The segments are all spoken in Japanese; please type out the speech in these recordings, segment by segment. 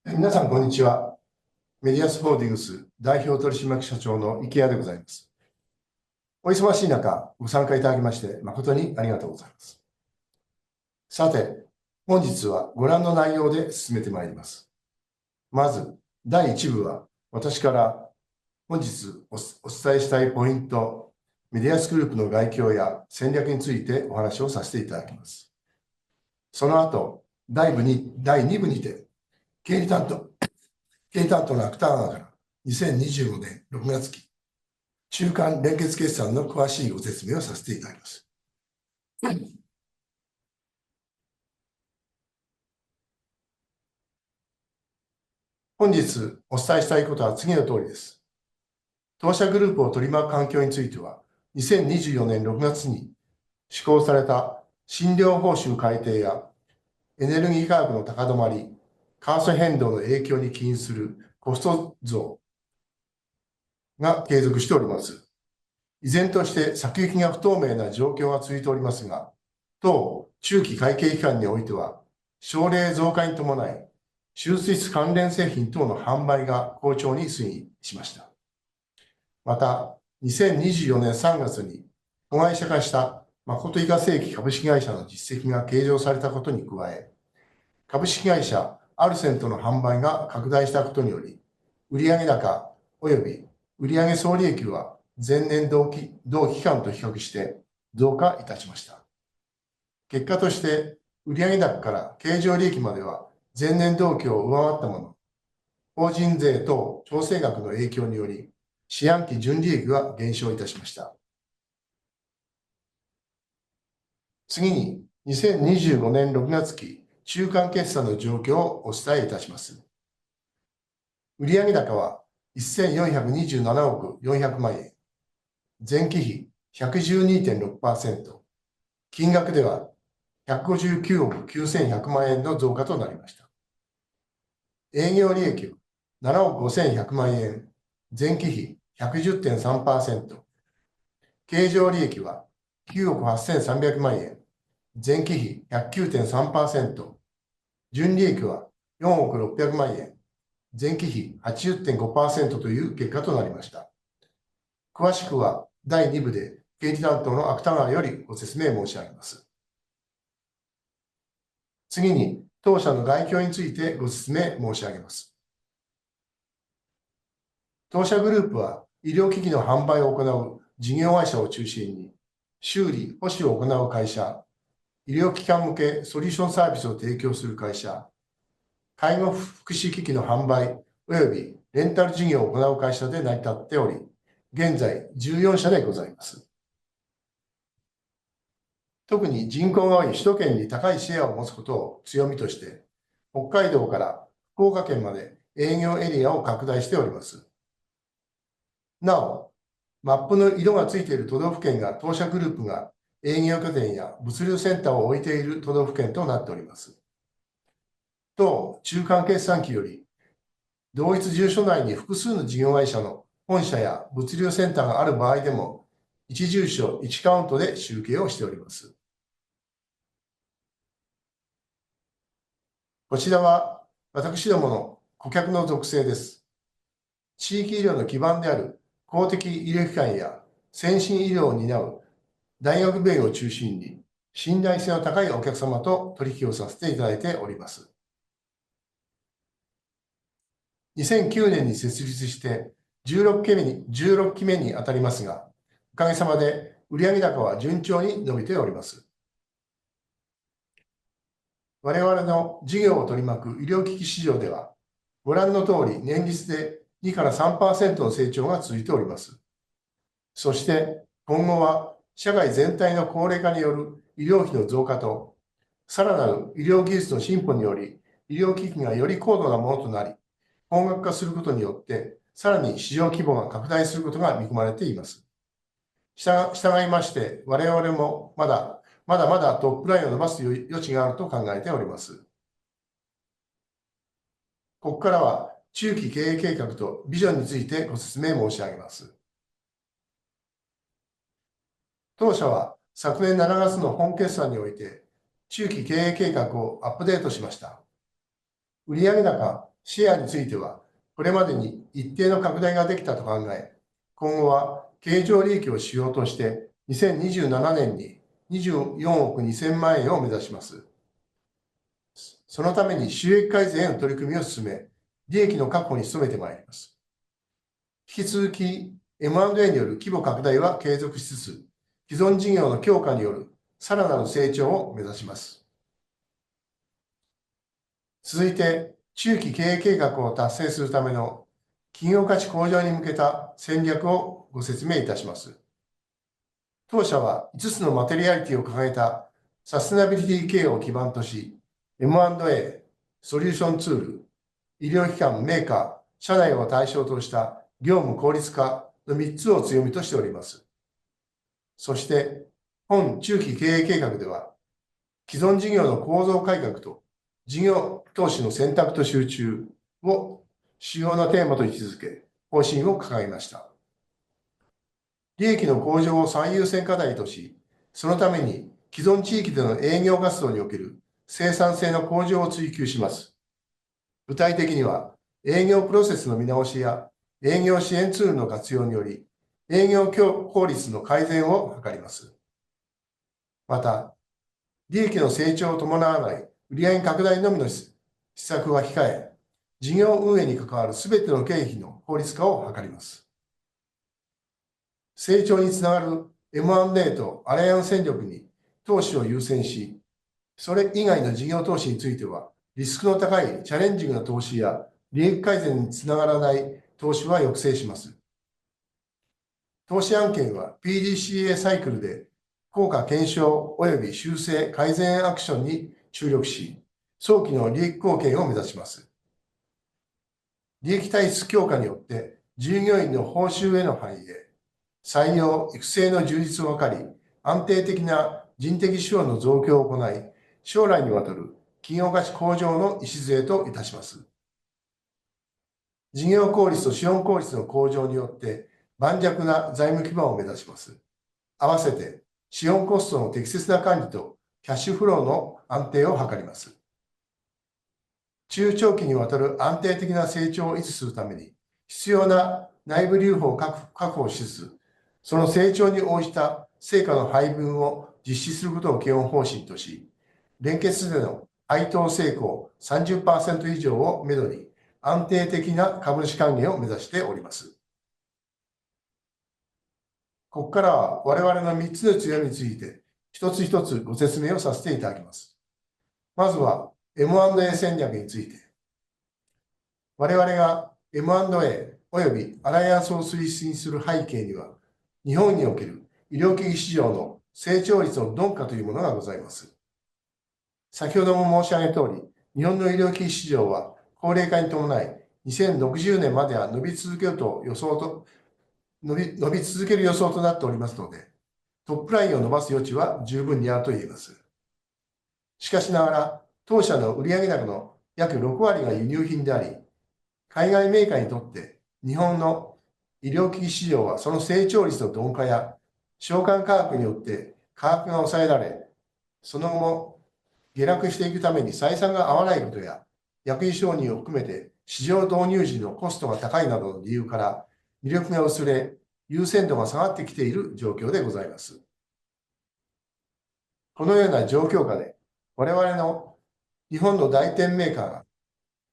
皆さん、こんにちは。メディアスホールディングス代表取締役社長の池谷でございます。お忙しい中、ご参加いただきまして、誠にありがとうございます。さて、本日はご覧の内容で進めてまいります。まず、第1部は、私から本日お伝えしたいポイント、メディアスグループの概況や戦略についてお話をさせていただきます。その後、第2部にて、経理担当の芥川から2025年6月期、中間連結決算の詳しいご説明をさせていただきます。本日お伝えしたいことは次の通りです。当社グループを取り巻く環境については、2024年6月に施行された診療報酬改定やエネルギー価格の高止まり、為替変動の影響に起因するコスト増が継続しております。依然として先行きが不透明な状況が続いておりますが、当中期会計期間においては、症例増加に伴い、手術室関連製品等の販売が好調に推移しました。また、2024年3月に子会社化した誠医科正規株式会社の実績が計上されたことに加え、株式会社アルセントの販売が拡大したことにより、売上高及び売上総利益は前年同期間と比較して増加いたしました。結果として、売上高から経常利益までは前年同期を上回ったもの、法人税等調整額の影響により、四半期純利益が減少いたしました。次に、2025年6月期中間決算の状況をお伝えいたします。売上高は1427億400万円、前期比 112.6%、金額では159億9100万円の増加となりました。営業利益は7億5100万円、前期比 110.3%、経常利益は9億8300万円、前期比 109.3%、純利益は4億600万円、前期比 80.5% という結果となりました。詳しくは第2部で経理担当の芥川よりご説明申し上げます。次に、当社の概況についてご説明申し上げます。当社グループは医療機器の販売を行う事業会社を中心に、修理・保守を行う会社、医療機関向けソリューションサービスを提供する会社、介護福祉機器の販売及びレンタル事業を行う会社で成り立っており、現在14社でございます。特に人口が多い首都圏に高いシェアを持つことを強みとして、北海道から福岡県まで営業エリアを拡大しております。なお、マップの色がついている都道府県が当社グループが営業拠点や物流センターを置いている都道府県となっております。当中間決算期より、同一住所内に複数の事業会社の本社や物流センターがある場合でも、1住所1カウントで集計をしております。こちらは私どもの顧客の属性です。地域医療の基盤である公的医療機関や先進医療を担う大学病院を中心に信頼性の高いお客様と取引をさせていただいております。2009年に設立して16期目にあたりますが、おかげさまで売上高は順調に伸びております。我々の事業を取り巻く医療機器市場では、ご覧の通り年率で2から 3% の成長が続いております。そして今後は社会全体の高齢化による医療費の増加と、さらなる医療技術の進歩により、医療機器がより高度なものとなり、高額化することによって、さらに市場規模が拡大することが見込まれています。従いまして、我々もまだまだトップラインを伸ばす余地があると考えております。ここからは中期経営計画とビジョンについてご説明申し上げます。当社は昨年7月の本決算において、中期経営計画をアップデートしました。売上高シェアについては、これまでに一定の拡大ができたと考え、今後は経常利益を指標として、2027年に24億2000万円を目指します。そのために収益改善への取り組みを進め、利益の確保に努めてまいります。引き続き M&A による規模拡大は継続しつつ、既存事業の強化によるさらなる成長を目指します。続いて、中期経営計画を達成するための企業価値向上に向けた戦略をご説明いたします。当社は5つのマテリアリティを掲げたサステナビリティ経営を基盤とし、M&A、ソリューションツール、医療機関、メーカー、社内を対象とした業務効率化の3つを強みとしております。そして、本中期経営計画では、既存事業の構造改革と事業投資の選択と集中を主要なテーマと位置づけ、方針を掲げました。利益の向上を最優先課題とし、そのために既存地域での営業活動における生産性の向上を追求します。具体的には、営業プロセスの見直しや営業支援ツールの活用により、営業効率の改善を図ります。また、利益の成長を伴わない売上拡大のみの施策は控え、事業運営に関わるすべての経費の効率化を図ります。成長につながる M&A とアライアンス戦略に投資を優先し、それ以外の事業投資については、リスクの高いチャレンジングな投資や利益改善につながらない投資は抑制します。投資案件は PDCA サイクルで効果検証及び修正改善アクションに注力し、早期の利益貢献を目指します。利益体質強化によって従業員の報酬への反映、採用・育成の充実を図り、安定的な人的資本の増強を行い、将来にわたる企業価値向上の礎といたします。事業効率と資本効率の向上によって盤石な財務基盤を目指します。合わせて資本コストの適切な管理とキャッシュフローの安定を図ります。中長期にわたる安定的な成長を維持するために必要な内部留保を確保しつつ、その成長に応じた成果の配分を実施することを基本方針とし、連結での配当成功30%以上をめどに安定的な株主還元を目指しております。ここからは我々の3つの強みについて一つ一つご説明をさせていただきます。まずは M&A 戦略について。我々が M&A およびアライアンスを推進する背景には、日本における医療機器市場の成長率の鈍化というものがございます。先ほども申し上げた通り、日本の医療機器市場は高齢化に伴い、2060年までは伸び続ける予想となっておりますので、トップラインを伸ばす余地は十分にあると言えます。しかしながら、当社の売上高の約6割が輸入品であり、海外メーカーにとって日本の医療機器市場はその成長率の鈍化や償還価格によって価格が抑えられ、その後も下落していくために採算が合わないことや、薬事承認を含めて市場導入時のコストが高いなどの理由から魅力が薄れ、優先度が下がってきている状況でございます。このような状況下で、我々の日本の代店メーカーが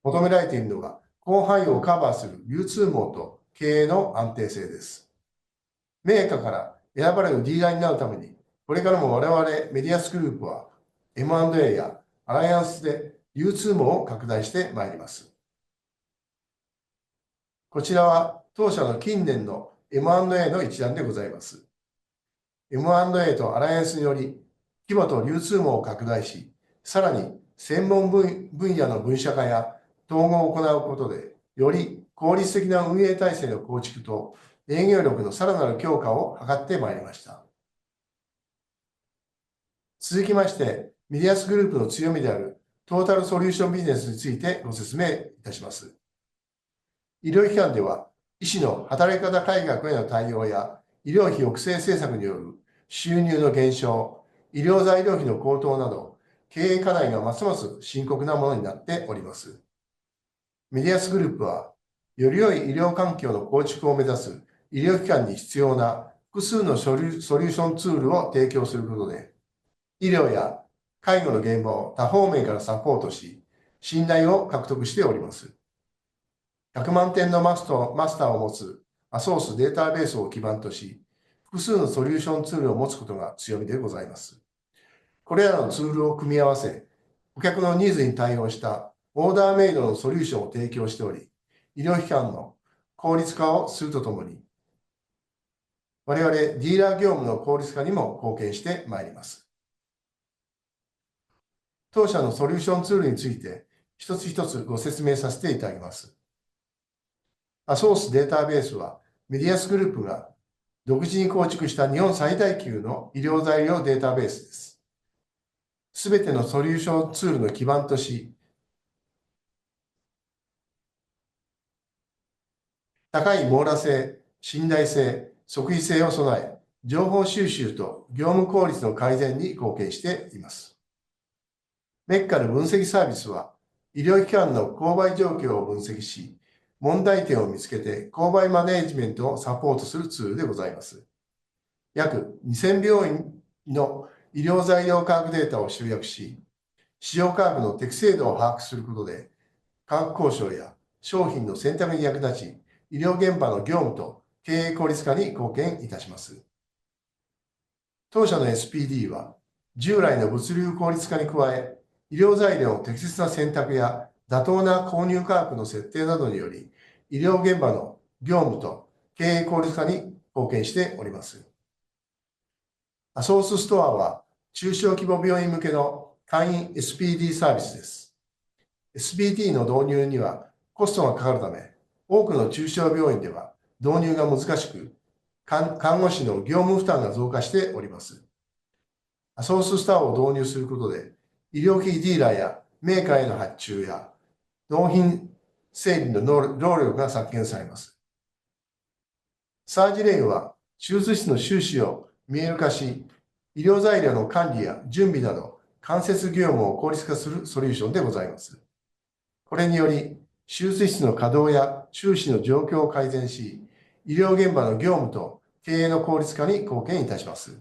求められているのが、広範囲をカバーする流通網と経営の安定性です。メーカーから選ばれるディーラーになるために、これからも我々メディアスグループは M&A やアライアンスで流通網を拡大してまいります。こちらは当社の近年の M&A の一覧でございます。M&A とアライアンスにより、規模と流通網を拡大し、さらに専門分野の分社化や統合を行うことで、より効率的な運営体制の構築と営業力のさらなる強化を図ってまいりました。続きまして、メディアスグループの強みであるトータルソリューションビジネスについてご説明いたします。医療機関では、医師の働き方改革への対応や医療費抑制政策による収入の減少、医療材料費の高騰など、経営課題がますます深刻なものになっております。メディアスグループは、より良い医療環境の構築を目指す医療機関に必要な複数のソリューションツールを提供することで、医療や介護の現場を多方面からサポートし、信頼を獲得しております。100万点のマスターを持つアソースデータベースを基盤とし、複数のソリューションツールを持つことが強みでございます。これらのツールを組み合わせ、顧客のニーズに対応したオーダーメイドのソリューションを提供しており、医療機関の効率化をするとともに、我々ディーラー業務の効率化にも貢献してまいります。当社のソリューションツールについて、一つ一つご説明させていただきます。アソースデータベースは、メディアスグループが独自に構築した日本最大級の医療材料データベースです。すべてのソリューションツールの基盤とし、高い網羅性、信頼性、即位性を備え、情報収集と業務効率の改善に貢献しています。メッカの分析サービスは、医療機関の購買状況を分析し、問題点を見つけて購買マネージメントをサポートするツールでございます。約2000病院の医療材料価格データを集約し、市場価格の適正度を把握することで、価格交渉や商品の選択に役立ち、医療現場の業務と経営効率化に貢献いたします。当社の SPD は、従来の物流効率化に加え、医療材料の適切な選択や妥当な購入価格の設定などにより、医療現場の業務と経営効率化に貢献しております。アソースストアは、中小規模病院向けの会員 SPD サービスです。SPD の導入にはコストがかかるため、多くの中小病院では導入が難しく、看護師の業務負担が増加しております。アソースストアを導入することで、医療機器ディーラーやメーカーへの発注や納品整理の労力が削減されます。サージレインは手術室の収支を見える化し、医療材料の管理や準備など、間接業務を効率化するソリューションでございます。これにより、手術室の稼働や収支の状況を改善し、医療現場の業務と経営の効率化に貢献いたします。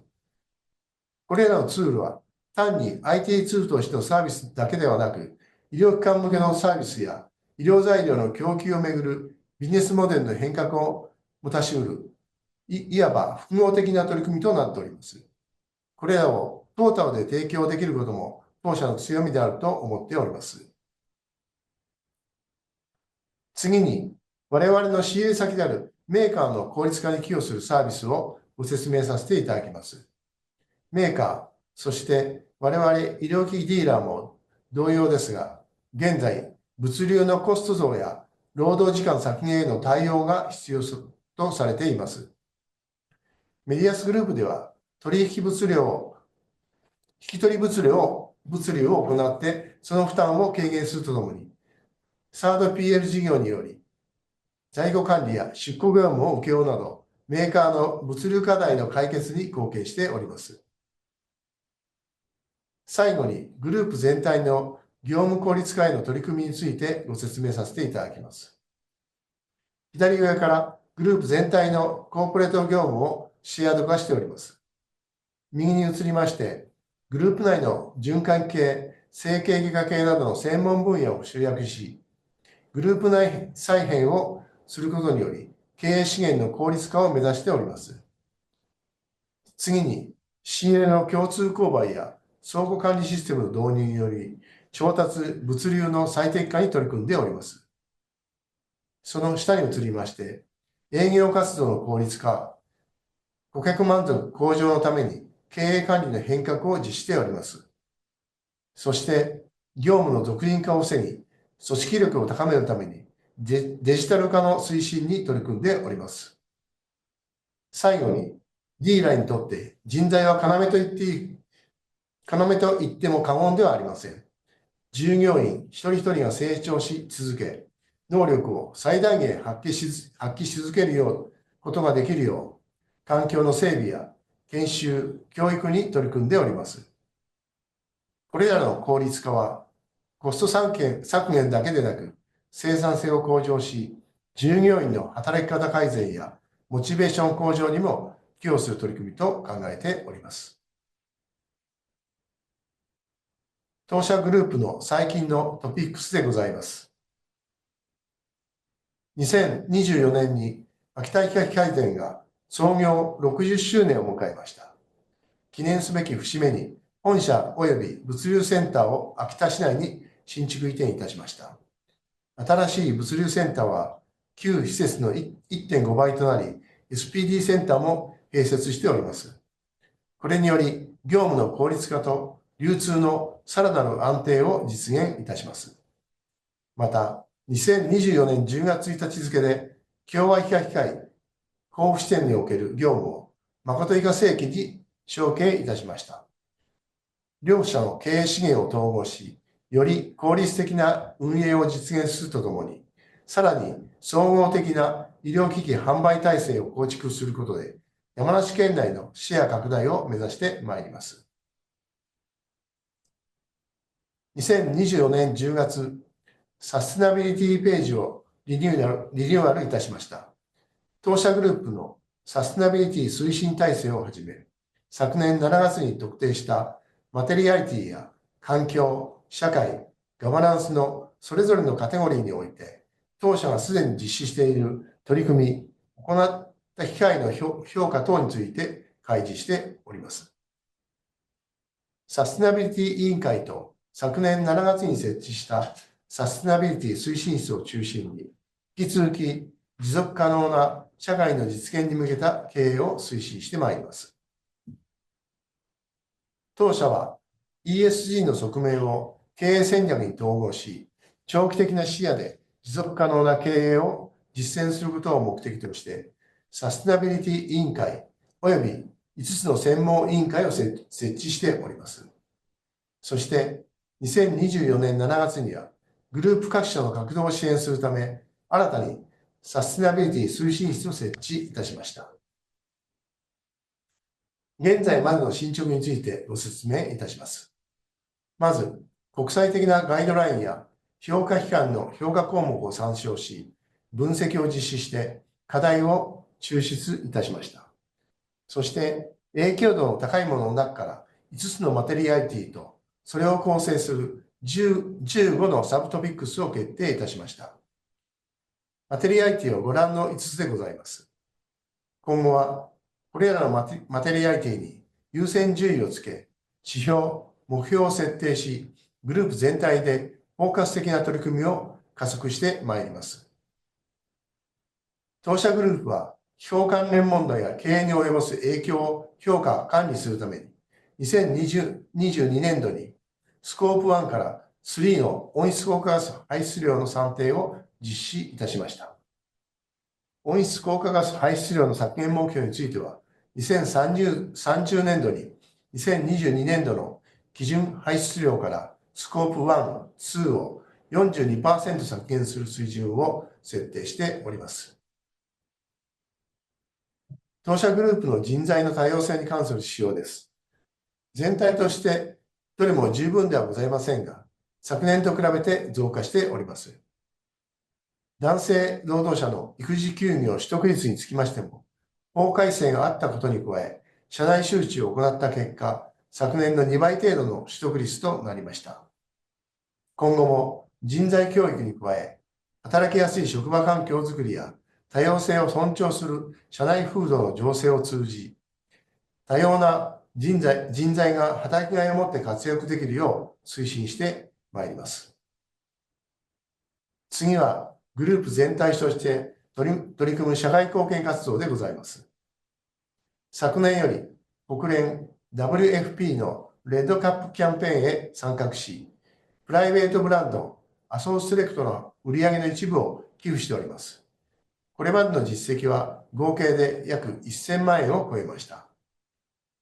これらのツールは、単に IT ツールとしてのサービスだけではなく、医療機関向けのサービスや医療材料の供給をめぐるビジネスモデルの変革をもたしうる、いわば複合的な取り組みとなっております。これらをトータルで提供できることも当社の強みであると思っております。次に、我々の仕入れ先であるメーカーの効率化に寄与するサービスをご説明させていただきます。メーカー、そして我々医療機器ディーラーも同様ですが、現在、物流のコスト増や労働時間削減への対応が必要とされています。メディアスグループでは、取引物量を、引き取り物流を行って、その負担を軽減するとともに、サード PL 事業により、在庫管理や出庫業務を請け負うなど、メーカーの物流課題の解決に貢献しております。最後に、グループ全体の業務効率化への取り組みについてご説明させていただきます。左上からグループ全体のコーポレート業務をシェアド化しております。右に移りまして、グループ内の循環系、整形外科系などの専門分野を集約し、グループ内再編をすることにより、経営資源の効率化を目指しております。次に、仕入れの共通購買や倉庫管理システムの導入により、調達、物流の最適化に取り組んでおります。その下に移りまして、営業活動の効率化、顧客満足向上のために経営管理の変革を実施しております。そして、業務の独立化を防ぎ、組織力を高めるためにデジタル化の推進に取り組んでおります。最後に、ディーラーにとって人材は要と言っても過言ではありません。従業員一人一人が成長し続け、能力を最大限発揮し続けることができるよう、環境の整備や研修、教育に取り組んでおります。これらの効率化は、コスト削減だけでなく、生産性を向上し、従業員の働き方改善やモチベーション向上にも寄与する取り組みと考えております。当社グループの最近のトピックスでございます。2024年に秋田機械改善が創業60周年を迎えました。記念すべき節目に本社及び物流センターを秋田市内に新築移転いたしました。新しい物流センターは旧施設の 1.5 倍となり、SPD センターも併設しております。これにより、業務の効率化と流通のさらなる安定を実現いたします。また、2024年10月1日付で、共和機械甲府支店における業務を誠以下正規に承継いたしました。両社の経営資源を統合し、より効率的な運営を実現するとともに、さらに総合的な医療機器販売体制を構築することで、山梨県内のシェア拡大を目指してまいります。2024年10月、サステナビリティページをリニューアルいたしました。当社グループのサステナビリティ推進体制をはじめ、昨年7月に特定したマテリアリティや環境、社会、ガバナンスのそれぞれのカテゴリーにおいて、当社がすでに実施している取り組み、行った機会の評価等について開示しております。サステナビリティ委員会と昨年7月に設置したサステナビリティ推進室を中心に、引き続き持続可能な社会の実現に向けた経営を推進してまいります。当社は ESG の側面を経営戦略に統合し、長期的な視野で持続可能な経営を実践することを目的として、サステナビリティ委員会及び5つの専門委員会を設置しております。そして、2024年7月には、グループ各社の活動を支援するため、新たにサステナビリティ推進室を設置いたしました。現在までの進捗についてご説明いたします。まず、国際的なガイドラインや評価機関の評価項目を参照し、分析を実施して課題を抽出いたしました。そして、影響度の高いものの中から5つのマテリアリティと、それを構成する15のサブトピックスを決定いたしました。マテリアリティはご覧の5つでございます。今後は、これらのマテリアリティに優先順位をつけ、指標、目標を設定し、グループ全体で包括的な取り組みを加速してまいります。当社グループは、気候関連問題や経営に及ぼす影響を評価、管理するために、2022年度にスコープ1から3の温室効果ガス排出量の算定を実施いたしました。温室効果ガス排出量の削減目標については、2030年度に2022年度の基準排出量からスコープ1、2を 42% 削減する水準を設定しております。当社グループの人材の多様性に関する指標です。全体としてどれも十分ではございませんが、昨年と比べて増加しております。男性労働者の育児休業取得率につきましても、法改正があったことに加え、社内周知を行った結果、昨年の2倍程度の取得率となりました。今後も人材教育に加え、働きやすい職場環境づくりや多様性を尊重する社内風土の醸成を通じ、多様な人材が働きがいを持って活躍できるよう推進してまいります。次は、グループ全体として取り組む社会貢献活動でございます。昨年より国連 WFP のレッドカップキャンペーンへ参画し、プライベートブランドアソースセレクトの売上の一部を寄付しております。これまでの実績は合計で約1000万円を超えました。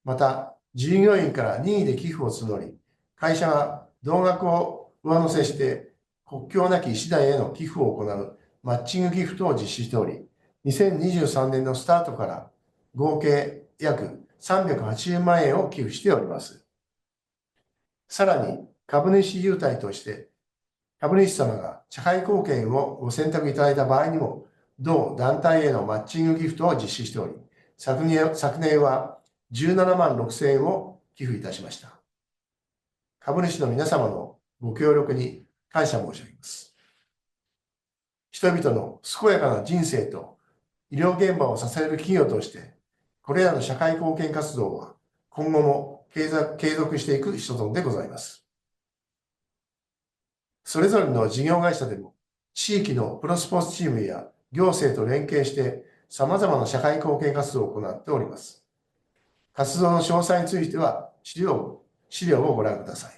また、従業員から任意で寄付を募り、会社が同額を上乗せして国境なき医師団への寄付を行うマッチングギフトを実施しており、2023年のスタートから合計約380万円を寄付しております。さらに、株主優待として、株主様が社会貢献をご選択いただいた場合にも、同団体へのマッチングギフトを実施しており、昨年は17万6000円を寄付いたしました。株主の皆様のご協力に感謝申し上げます。人々の健やかな人生と医療現場を支える企業として、これらの社会貢献活動は今後も継続していく所存でございます。それぞれの事業会社でも、地域のプロスポーツチームや行政と連携して、様々な社会貢献活動を行っております。活動の詳細については、資料をご覧ください。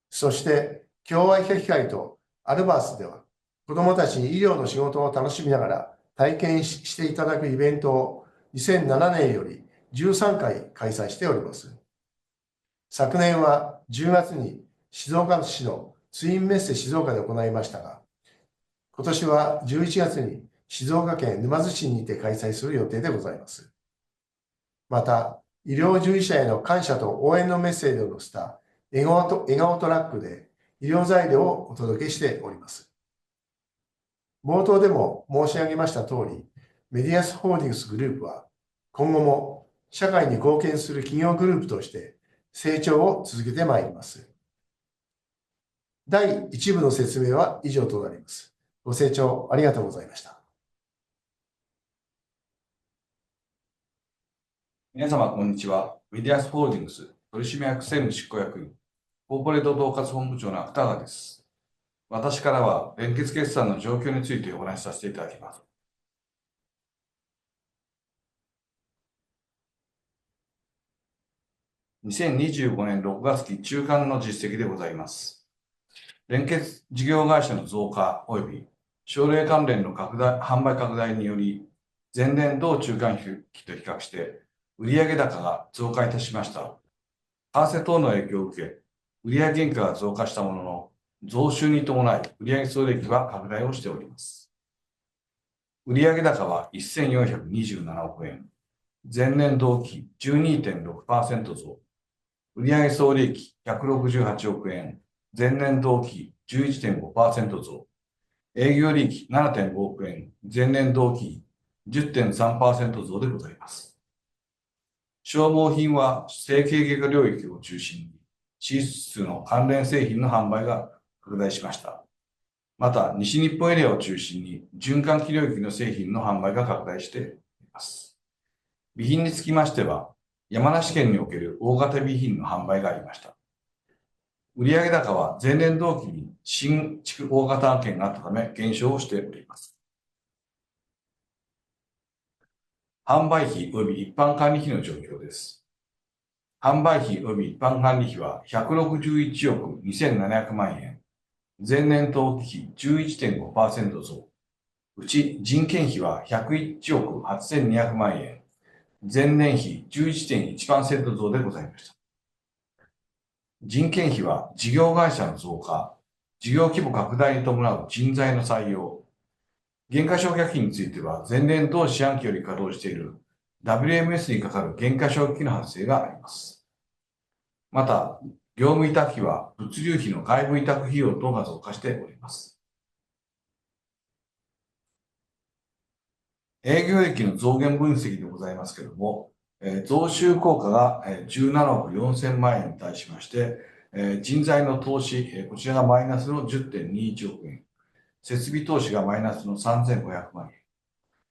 そして、共愛化光とアルバースでは、子どもたちに医療の仕事を楽しみながら体験していただくイベントを2007年より13回開催しております。昨年は10月に静岡市のツインメッセ静岡で行いましたが、今年は11月に静岡県沼津市にて開催する予定でございます。また、医療従事者への感謝と応援のメッセージを載せた笑顔トラックで医療材料をお届けしております。冒頭でも申し上げました通り、メディアスホールディングスグループは今後も社会に貢献する企業グループとして成長を続けてまいります。第1部の説明は以上となります。ご清聴ありがとうございました。皆様、こんにちは。メディアスホールディングス取締役専務執行役員、コーポレート統括本部長の芥川です。私からは、連結決算の状況についてお話しさせていただきます。2025年6月期中間の実績でございます。連結事業会社の増加及び省令関連の販売拡大により、前年同中間期と比較して売上高が増加いたしました。為替等の影響を受け、売上原価が増加したものの、増収に伴い売上総利益は拡大をしております。売上高は1427億円、前年同期 12.6% 増。売上総利益168億円、前年同期 11.5% 増。営業利益 7.5 億円、前年同期 10.3% 増でございます。消耗品は成形外科領域を中心に、脂質の関連製品の販売が拡大しました。また、西日本エリアを中心に、循環器領域の製品の販売が拡大しています。備品につきましては、山梨県における大型備品の販売がありました。売上高は前年同期に新築大型案件があったため減少をしております。販売費及び一般管理費の状況です。販売費及び一般管理費は161億2700万円。前年同期比 11.5% 増。うち人件費は101億8200万円。前年比 11.1% 増でございました。人件費は事業会社の増加、事業規模拡大に伴う人材の採用、減価償却費については前年同四半期より稼働している WMS にかかる減価償却費の発生があります。また、業務委託費は物流費の外部委託費用等が増加しております。営業益の増減分析でございますけれども、増収効果が17億4000万円に対しまして、人材の投資、こちらがマイナスの 10.21 億円、設備投資がマイナスの3500万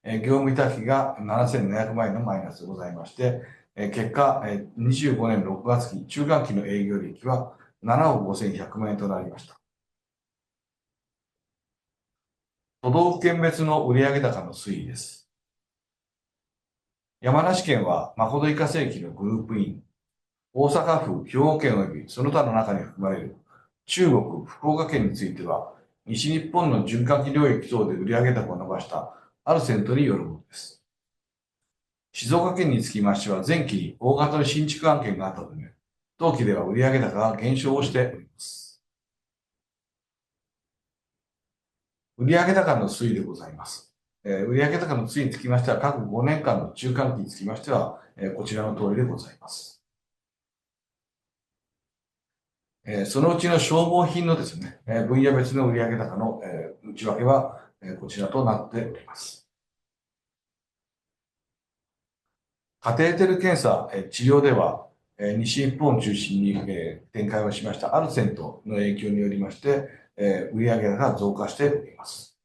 円、業務委託費が7700万円のマイナスでございまして、結果、25年6月期中間期の営業利益は7億5100万円となりました。都道府県別の売上高の推移です。山梨県は誠医科生機のグループイン、大阪府、兵庫県及びその他の中に含まれる中国、福岡県については、西日本の循環器領域等で売上高を伸ばしたアルセントによるものです。静岡県につきましては、前期に大型の新築案件があったため、当期では売上高が減少をしております。売上高の推移でございます。売上高の推移につきましては、各5年間の中間期につきましては、こちらの通りでございます。そのうちの消耗品のですね、分野別の売上高の内訳はこちらとなっております。カテーテル検査、治療では、西日本を中心に展開をしましたアルセントの影響によりまして、売上高が増加しております。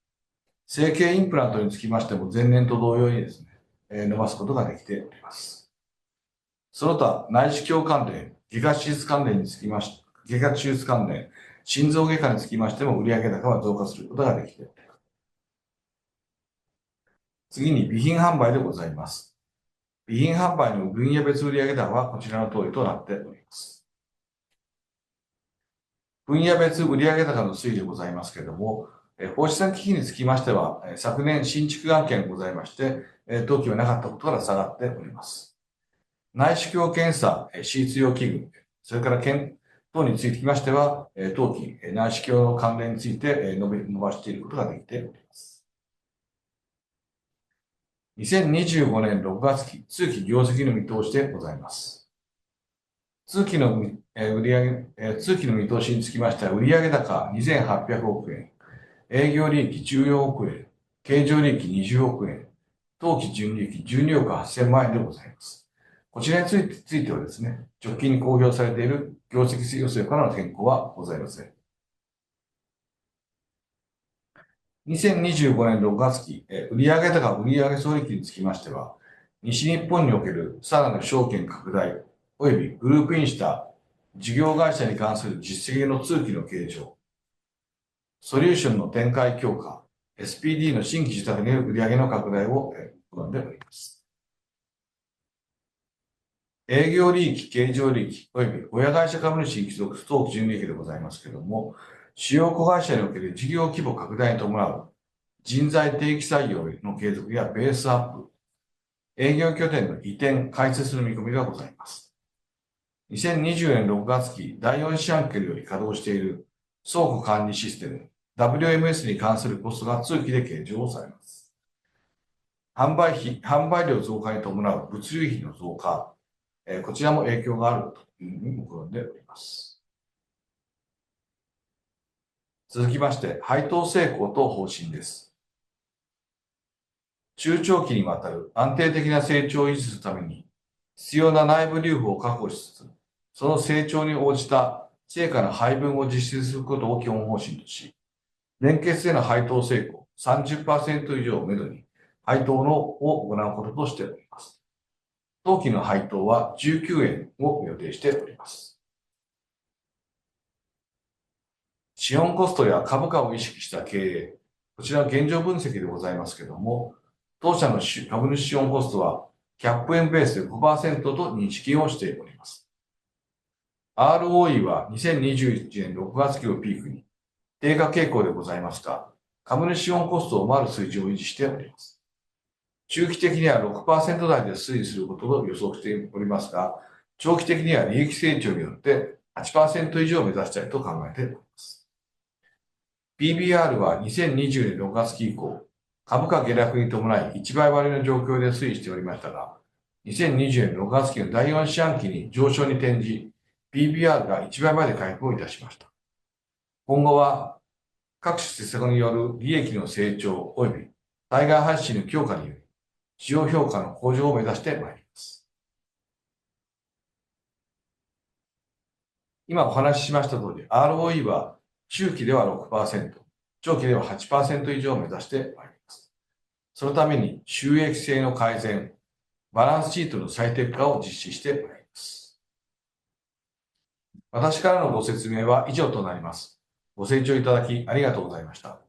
整形インプラントにつきましても前年と同様にですね、伸ばすことができております。その他、内視鏡関連、外科手術関連につきまして、外科手術関連、心臓外科につきましても売上高は増加することができております。次に備品販売でございます。備品販売の分野別売上高はこちらの通りとなっております。分野別売上高の推移でございますけれども、放射線機器につきましては、昨年新築案件ございまして、当期はなかったことから下がっております。内視鏡検査、手術用器具、それから検等についてきましては、当期、内視鏡の関連について伸ばしていることができております。2025年6月期、通期業績の見通しでございます。通期の見通しにつきましては、売上高2800億円、営業利益14億円、経常利益20億円、当期純利益12億8000万円でございます。こちらについてはですね、直近に公表されている業績予想からの変更はございません。2025年6月期、売上高売上損益につきましては、西日本におけるさらなる証券拡大、及びグループインした事業会社に関する実績の通期の計上、ソリューションの展開強化、SPD の新規受託による売上の拡大を含んでおります。営業利益、経常利益、及び親会社株主に帰属当期純利益でございますけれども、主要子会社における事業規模拡大に伴う人材定期採用の継続やベースアップ、営業拠点の移転、開設の見込みがございます。2020年6月期第4四半期より稼働している倉庫管理システム WMS に関するコストが通期で計上されます。販売量増加に伴う物流費の増加、こちらも影響があるというふうに目論んでおります。続きまして、配当成功と方針です。中長期にわたる安定的な成長を維持するために、必要な内部留保を確保しつつ、その成長に応じた成果の配分を実施することを基本方針とし、連結での配当成功 30% 以上をめどに配当を行うこととしております。当期の配当は19円を予定しております。資本コストや株価を意識した経営、こちらは現状分析でございますけれども、当社の株主資本コストはキャップ円ベースで 5% と認識をしております。ROE は2021年6月期をピークに低下傾向でございますが、株主資本コストを回る水準を維持しております。中期的には 6% 台で推移することを予想しておりますが、長期的には利益成長によって 8% 以上を目指したいと考えております。PBR は2020年6月期以降、株価下落に伴い1倍割れの状況で推移しておりましたが、2020年6月期の第4四半期に上昇に転じ、PBR が1倍まで回復をいたしました。今後は各種施策による利益の成長及び対外発信の強化により、市場評価の向上を目指してまいります。今お話ししました通り、ROE は中期では 6%、長期では 8% 以上を目指してまいります。そのために収益性の改善、バランスシートの最適化を実施してまいります。私からのご説明は以上となります。ご清聴いただきありがとうございました。